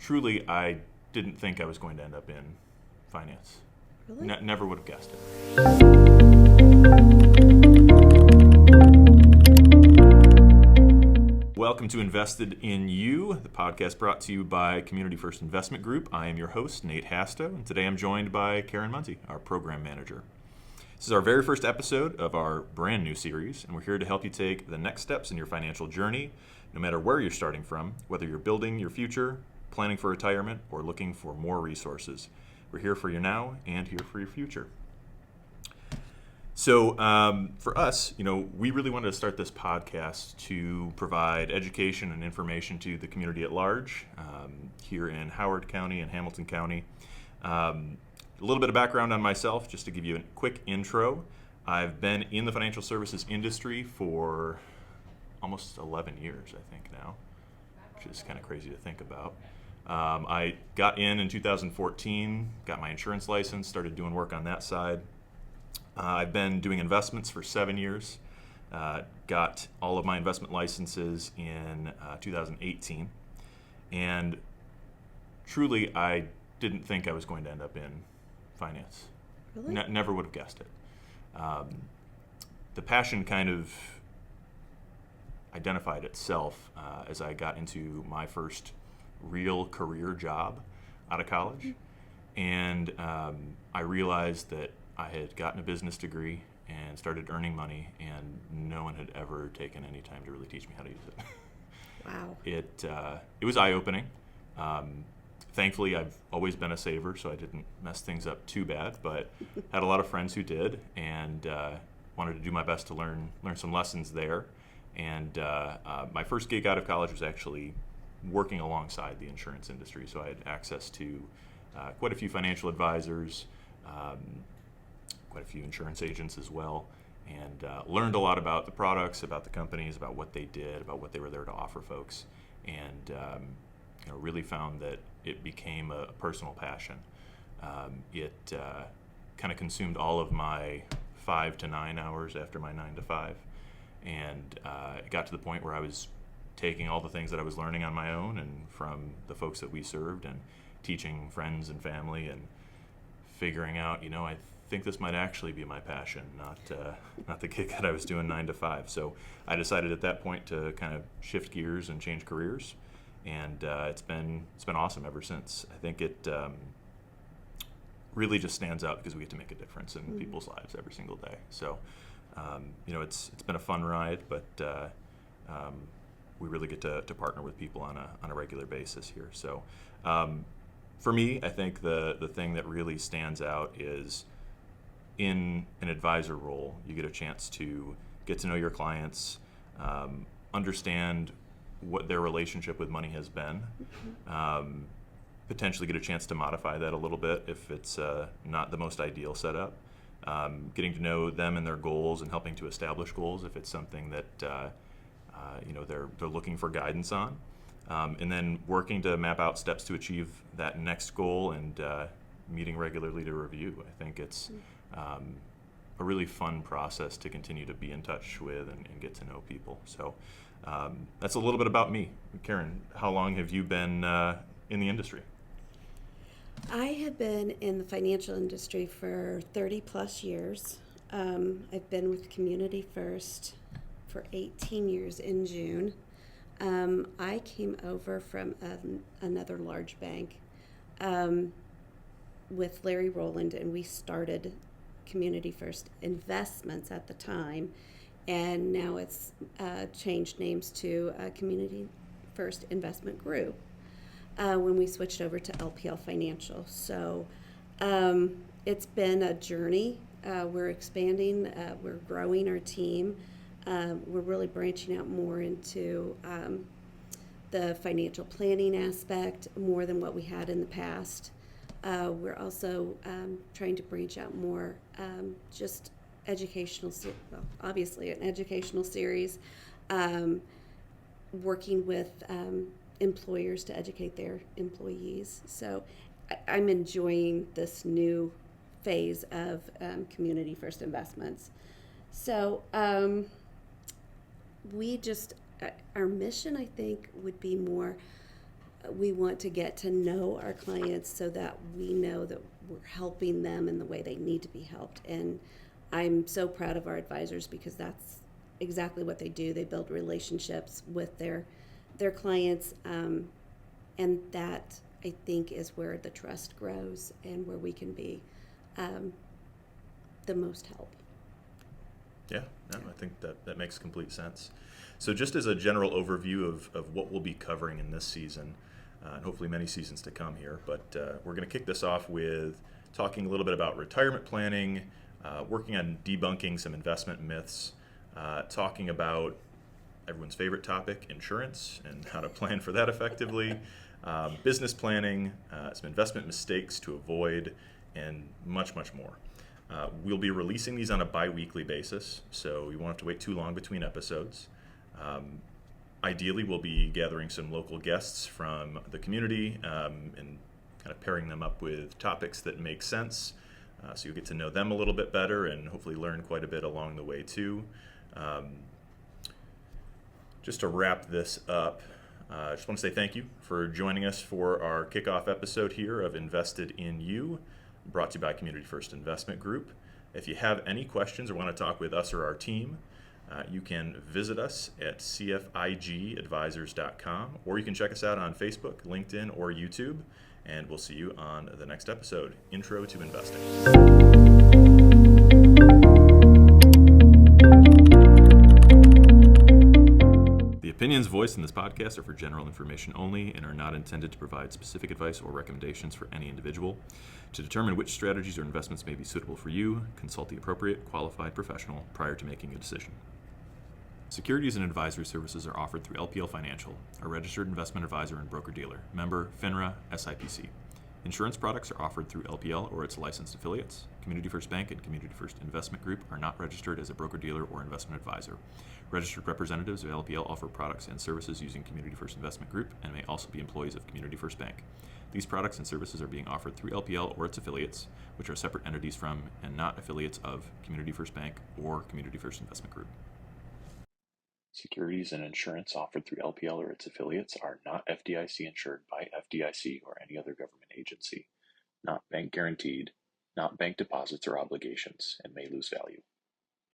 truly, I didn't think I was going to end up in finance. Really? Never would have guessed it. Welcome to Invested in You, the podcast brought to you by Community First Investment Group. I am your host, Nate Hasto, and today I'm joined by Karen Munsey, our program manager. This is our very first episode of our brand new series, and we're here to help you take the next steps in your financial journey, no matter where you're starting from, whether you're building your future, planning for retirement, or looking for more resources. We're here for you now and here for your future. So for us, we really wanted to start this podcast to provide education and information to the community at large here in Howard County and Hamilton County. A little bit of background on myself, just to give you a quick intro. I've been in the financial services industry for almost 11 years, I think now, which is kind of crazy to think about. I got in 2014, got my insurance license, started doing work on that side. I've been doing investments for 7 years, got all of my investment licenses in 2018, and truly I didn't think I was going to end up in finance. Really? Never would have guessed it. The passion kind of identified itself as I got into my first real career job out of college, and I realized that I had gotten a business degree and started earning money, and no one had ever taken any time to really teach me how to use it. Wow. It was eye-opening. Thankfully, I've always been a saver, so I didn't mess things up too bad, but had a lot of friends who did, and wanted to do my best to learn some lessons there. And my first gig out of college was actually working alongside the insurance industry, so I had access to quite a few financial advisors, quite a few insurance agents as well, and learned a lot about the products, about the companies, about what they did, about what they were there to offer folks, and really found that it became a personal passion. It kind of consumed all of my 5 to 9 hours after my 9 to 5, and it got to the point where I was taking all the things that I was learning on my own and from the folks that we served, and teaching friends and family, and figuring out, I think this might actually be my passion, not the gig that I was doing 9 to 5. So I decided at that point to kind of shift gears and change careers, and it's been awesome ever since. I think it really just stands out because we get to make a difference in people's lives every single day. So it's been a fun ride, but we really get to partner with people on a regular basis here. So for me, I think the thing that really stands out is in an advisor role, you get a chance to get to know your clients, understand what their relationship with money has been, potentially get a chance to modify that a little bit if it's not the most ideal setup, getting to know them and their goals, and helping to establish goals if it's something that they're looking for guidance on, and then working to map out steps to achieve that next goal, and meeting regularly to review. I think it's a really fun process to continue to be in touch with and get to know people. So that's a little bit about me. Karen, how long have you been in the industry? I have been in the financial industry for 30 plus years. I've been with Community First for 18 years in June. I came over from another large bank with Larry Rowland, and we started Community First Investments at the time, and now it's changed names to Community First Investment Group when we switched over to LPL Financial. So it's been a journey. We're expanding, we're growing our team. We're really branching out more into the financial planning aspect more than what we had in the past. We're also trying to branch out more, just educational, obviously an educational series, working with employers to educate their employees. So I'm enjoying this new phase of Community First Investments. So we just, our mission, I think, would be more we want to get to know our clients so that we know that we're helping them in the way they need to be helped. And I'm so proud of our advisors because that's exactly what they do. They build relationships with their clients, and that I think is where the trust grows and where we can be the most help. Yeah, no, I think that makes complete sense. So just as a general overview of what we'll be covering in this season, and hopefully many seasons to come here, but we're going to kick this off with talking a little bit about retirement planning, working on debunking some investment myths, talking about everyone's favorite topic, insurance, and how to plan for that effectively, business planning, some investment mistakes to avoid, and much, much more. We'll be releasing these on a bi-weekly basis, so you won't have to wait too long between episodes. Ideally, we'll be gathering some local guests from the community and kind of pairing them up with topics that make sense. So you'll get to know them a little bit better and hopefully learn quite a bit along the way too. Just to wrap this up, I just want to say thank you for joining us for our kickoff episode here of Invested in You, brought to you by Community First Investment Group. If you have any questions or want to talk with us or our team, you can visit us at cfigadvisors.com, or you can check us out on Facebook, LinkedIn, or YouTube, and we'll see you on the next episode, Intro to Investing. The opinions voiced in this podcast are for general information only and are not intended to provide specific advice or recommendations for any individual. To determine which strategies or investments may be suitable for you, consult the appropriate qualified professional prior to making a decision. Securities and advisory services are offered through LPL Financial, a registered investment advisor and broker-dealer, member FINRA SIPC. Insurance products are offered through LPL or its licensed affiliates. Community First Bank and Community First Investment Group are not registered as a broker-dealer or investment advisor. Registered representatives of LPL offer products and services using Community First Investment Group and may also be employees of Community First Bank. These products and services are being offered through LPL or its affiliates, which are separate entities from and not affiliates of Community First Bank or Community First Investment Group. Securities and insurance offered through LPL or its affiliates are not FDIC insured by FDIC or any other government agency, not bank guaranteed, not bank deposits or obligations, and may lose value.